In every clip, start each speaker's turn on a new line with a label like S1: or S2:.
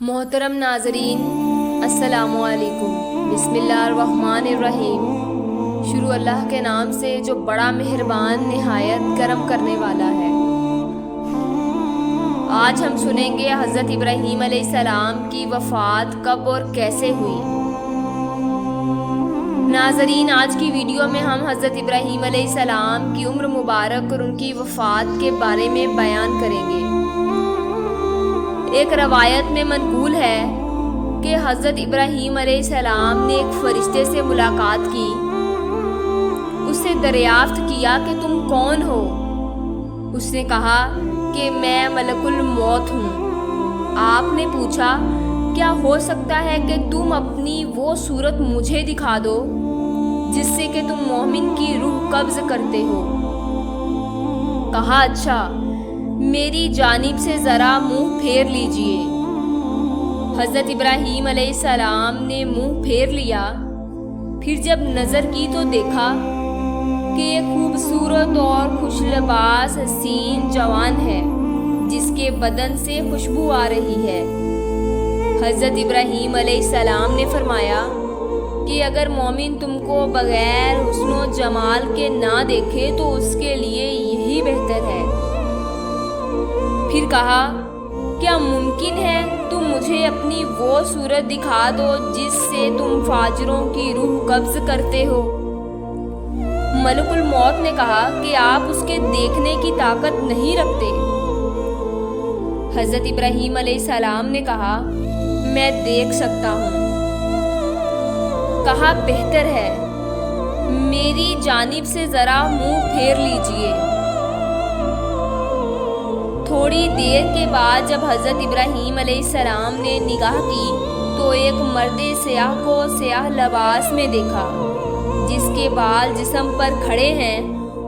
S1: محترم ناظرین، السلام علیکم۔ بسم اللہ الرحمن الرحیم۔ شروع اللہ کے نام سے جو بڑا مہربان نہایت کرم کرنے والا ہے۔ آج ہم سنیں گے حضرت ابراہیم علیہ السلام کی وفات کب اور کیسے ہوئی۔ ناظرین، آج کی ویڈیو میں ہم حضرت ابراہیم علیہ السلام کی عمر مبارک اور ان کی وفات کے بارے میں بیان کریں گے۔ ایک روایت میں منقول ہے کہ حضرت ابراہیم علیہ السلام نے ایک فرشتے سے ملاقات کی، اس سے دریافت کیا کہ تم کون ہو؟ اس نے کہا کہ میں ملک الموت ہوں۔ آپ نے پوچھا کیا ہو سکتا ہے کہ تم اپنی وہ صورت مجھے دکھا دو جس سے کہ تم مومن کی روح قبض کرتے ہو؟ کہا اچھا، میری جانب سے ذرا منہ پھیر لیجئے۔ حضرت ابراہیم علیہ السلام نے منہ پھیر لیا، پھر جب نظر کی تو دیکھا کہ ایک خوبصورت اور خوش لباس حسین جوان ہے جس کے بدن سے خوشبو آ رہی ہے۔ حضرت ابراہیم علیہ السلام نے فرمایا کہ اگر مومن تم کو بغیر حسن و جمال کے نہ دیکھے تو اس کے لیے یہی بہتر ہے۔ پھر کہا کیا ممکن ہے تم مجھے اپنی وہ صورت دکھا دو جس سے تم فاجروں کی روح قبض کرتے ہو؟ ملک الموت نے کہا کہ آپ اس کے دیکھنے کی طاقت نہیں رکھتے۔ حضرت ابراہیم علیہ السلام نے کہا میں دیکھ سکتا ہوں۔ کہا بہتر ہے، میری جانب سے ذرا منہ پھیر لیجئے۔ تھوڑی دیر کے بعد جب حضرت ابراہیم علیہ السلام نے نگاہ کی تو ایک مرد سیاہ کو سیاہ لباس میں دیکھا جس کے بال جسم پر کھڑے ہیں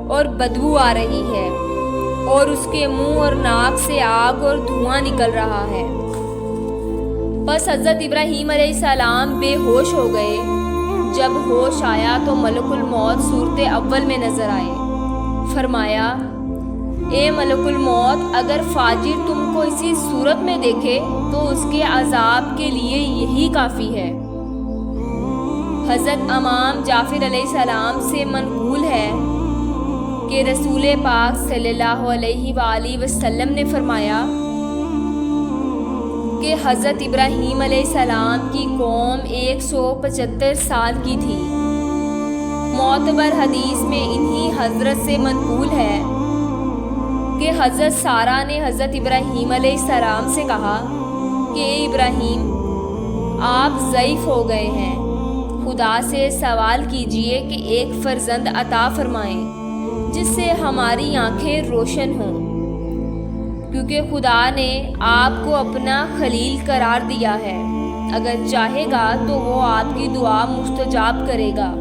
S1: اور بدبو آ رہی ہے اور اس کے منہ اور ناک سے آگ اور دھواں نکل رہا ہے۔ بس حضرت ابراہیم علیہ السلام بے ہوش ہو گئے۔ جب ہوش آیا تو ملک الموت صورت اول میں نظر آئے۔ فرمایا اے ملک الموت، اگر فاجر تم کو اسی صورت میں دیکھے تو اس کے عذاب کے لیے یہی کافی ہے۔ حضرت امام جعفر علیہ السلام سے منقول ہے کہ رسول پاک صلی اللہ علیہ وآلہ وسلم نے فرمایا کہ حضرت ابراہیم علیہ السلام کی قوم 175 سال کی تھی۔ معتبر حدیث میں انہی حضرت سے منقول ہے کہ حضرت سارہ نے حضرت ابراہیم علیہ السلام سے کہا کہ اے ابراہیم، آپ ضعیف ہو گئے ہیں، خدا سے سوال کیجئے کہ ایک فرزند عطا فرمائیں جس سے ہماری آنکھیں روشن ہوں، کیونکہ خدا نے آپ کو اپنا خلیل قرار دیا ہے۔ اگر چاہے گا تو وہ آپ کی دعا مستجاب کرے گا۔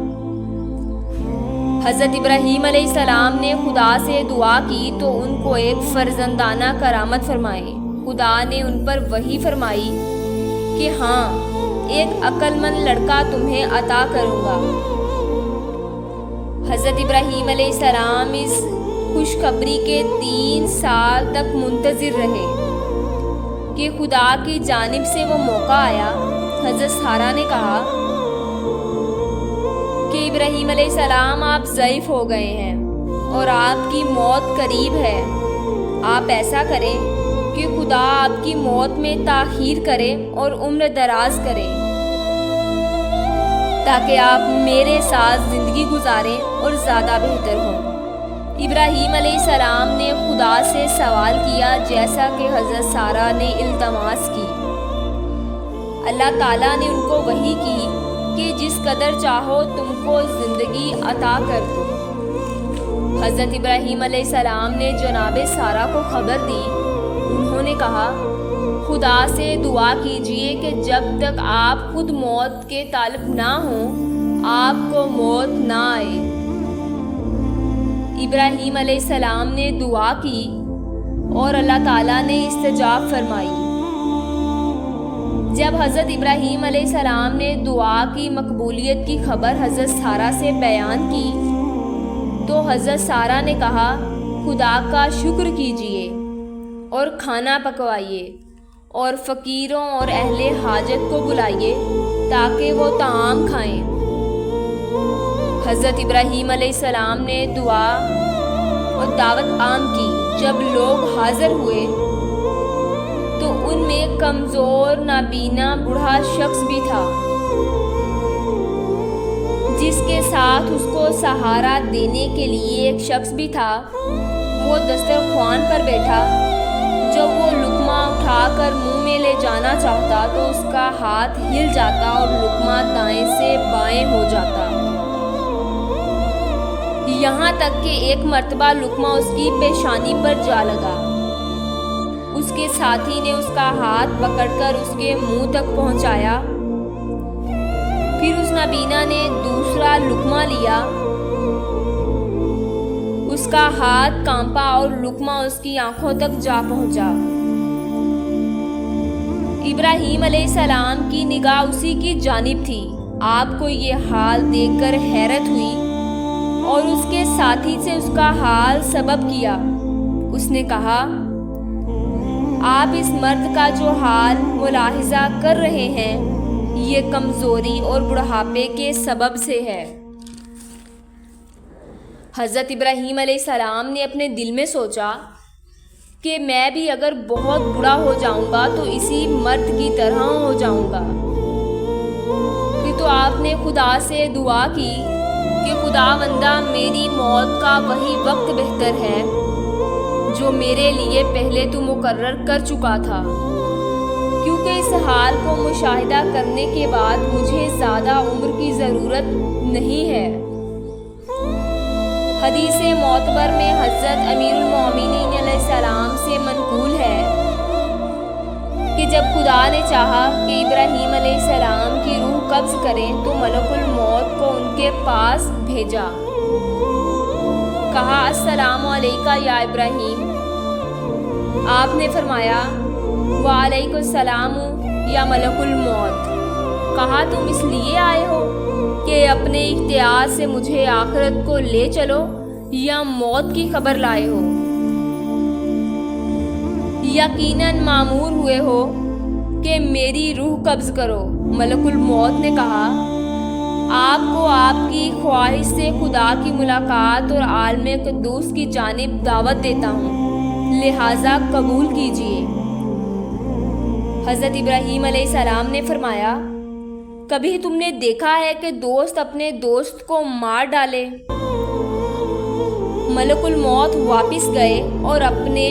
S1: حضرت ابراہیم علیہ السلام نے خدا سے دعا کی تو ان کو ایک فرزندانہ کرامت فرمائی۔ خدا نے ان پر وحی فرمائی کہ ہاں، ایک عقل مند لڑکا تمہیں عطا کروں گا۔ حضرت ابراہیم علیہ السلام اس خوشخبری کے 3 سال تک منتظر رہے کہ خدا کی جانب سے وہ موقع آیا۔ حضرت سارہ نے کہا کہ ابراہیم علیہ السلام آپ ضعیف ہو گئے ہیں اور آپ کی موت قریب ہے۔ آپ ایسا کریں کہ خدا آپ کی موت میں تاخیر کرے اور عمر دراز کرے تاکہ آپ میرے ساتھ زندگی گزاریں اور زیادہ بہتر ہوں۔ ابراہیم علیہ السلام نے خدا سے سوال کیا جیسا کہ حضرت سارہ نے التماس کی۔ اللہ تعالیٰ نے ان کو وحی کی کہ جس قدر چاہو تم کو زندگی عطا کر دوں۔ حضرت ابراہیم علیہ السلام نے جناب سارہ کو خبر دی۔ انہوں نے کہا خدا سے دعا کیجئے کہ جب تک آپ خود موت کے طالب نہ ہوں آپ کو موت نہ آئے۔ ابراہیم علیہ السلام نے دعا کی اور اللہ تعالیٰ نے استجاب فرمائی۔ جب حضرت ابراہیم علیہ السلام نے دعا کی مقبولیت کی خبر حضرت سارہ سے بیان کی تو حضرت سارہ نے کہا خدا کا شکر کیجئے اور کھانا پکوائیے اور فقیروں اور اہل حاجت کو بلائیے تاکہ وہ طعام کھائیں۔ حضرت ابراہیم علیہ السلام نے دعا اور دعوت عام کی۔ جب لوگ حاضر ہوئے تو ان میں کمزور نابینا بوڑھا شخص بھی تھا، جس کے ساتھ اس کو سہارا دینے کے لیے ایک شخص بھی تھا۔ وہ دسترخوان پر بیٹھا۔ جب وہ لقمہ اٹھا کر منہ میں لے جانا چاہتا تو اس کا ہاتھ ہل جاتا اور لقمہ دائیں سے بائیں ہو جاتا، یہاں تک کہ ایک مرتبہ لقمہ اس کی پیشانی پر جا لگا۔ اس کے ساتھی نے اس کا ہاتھ پکڑ کر اس کے منہ تک پہنچایا۔ پھر اس نابینا نے دوسرا لقمہ لیا۔ اس کا ہاتھ کانپا اور لقمہ اس کی آنکھوں تک جا پہنچا۔ ابراہیم علیہ السلام کی نگاہ اسی کی جانب تھی۔ آپ کو یہ حال دیکھ کر حیرت ہوئی اور اس کے ساتھی سے اس کا حال سبب کیا۔ اس نے کہا، آپ اس مرد کا جو حال ملاحظہ کر رہے ہیں یہ کمزوری اور بڑھاپے کے سبب سے ہے۔ حضرت ابراہیم علیہ السلام نے اپنے دل میں سوچا کہ میں بھی اگر بہت بوڑھا ہو جاؤں گا تو اسی مرد کی طرح ہو جاؤں گا۔ پھر تو آپ نے خدا سے دعا کی کہ خداوندہ میری موت کا وہی وقت بہتر ہے جو میرے لیے پہلے تو مقرر کر چکا تھا، کیونکہ اس حال کو مشاہدہ کرنے کے بعد مجھے زیادہ عمر کی ضرورت نہیں ہے۔ حدیث معتبر میں حضرت امیر المومنین علیہ السلام سے منقول ہے کہ جب خدا نے چاہا کہ ابراہیم علیہ السلام کی روح قبض کریں تو ملک الموت کو ان کے پاس بھیجا۔ کہا، السلام علیکہ یا ابراہیم۔ آپ نے فرمایا، وعلیکم السلام یا ملک الموت۔ کہا، تم اس لیے آئے ہو کہ اپنے اختیار سے مجھے آخرت کو لے چلو یا موت کی خبر لائے ہو؟ یقیناً مامور ہوئے ہو کہ میری روح قبض کرو۔ ملک الموت نے کہا، آپ کو آپ کی خواہش سے خدا کی ملاقات اور عالم قدوس کی جانب دعوت دیتا ہوں، لہٰذا قبول کیجیے۔ حضرت ابراہیم علیہ السلام نے فرمایا، کبھی تم نے دیکھا ہے کہ دوست اپنے دوست کو مار ڈالے؟ ملک الموت واپس گئے اور اپنے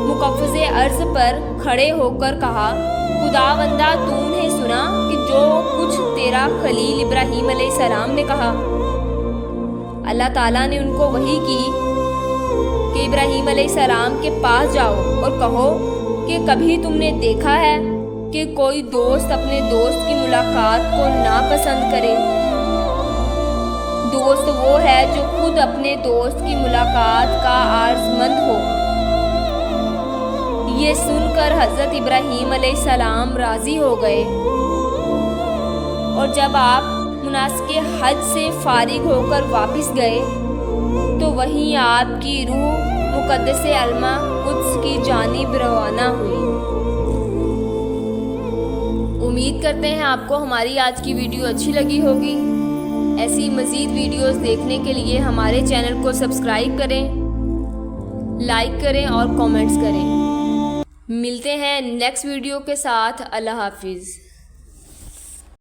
S1: مقفز عرض پر کھڑے ہو کر کہا، خداوندہ تو نے سنا کہ جو کچھ تیرا خلیل ابراہیم علیہ السلام نے کہا۔ اللہ تعالیٰ نے ان کو وحی کی کہ ابراہیم علیہ السلام کے پاس جاؤ اور کہو کہ کبھی تم نے دیکھا ہے کہ کوئی دوست اپنے دوست کی ملاقات کو ناپسند کرے؟ دوست وہ ہے جو خود اپنے دوست کی ملاقات کا عارضمند ہو۔ یہ سن کر حضرت ابراہیم علیہ السلام راضی ہو گئے، اور جب آپ مناسک حج سے فارغ ہو کر واپس گئے تو وہیں آپ کی روح مقدس علمہ قدس کی جانب روانہ ہوئی۔ امید کرتے ہیں آپ کو ہماری آج کی ویڈیو اچھی لگی ہوگی۔ ایسی مزید ویڈیوز دیکھنے کے لیے ہمارے چینل کو سبسکرائب کریں، لائک کریں اور کامنٹس کریں۔ ملتے ہیں نیکسٹ ویڈیو کے ساتھ۔ اللہ حافظ۔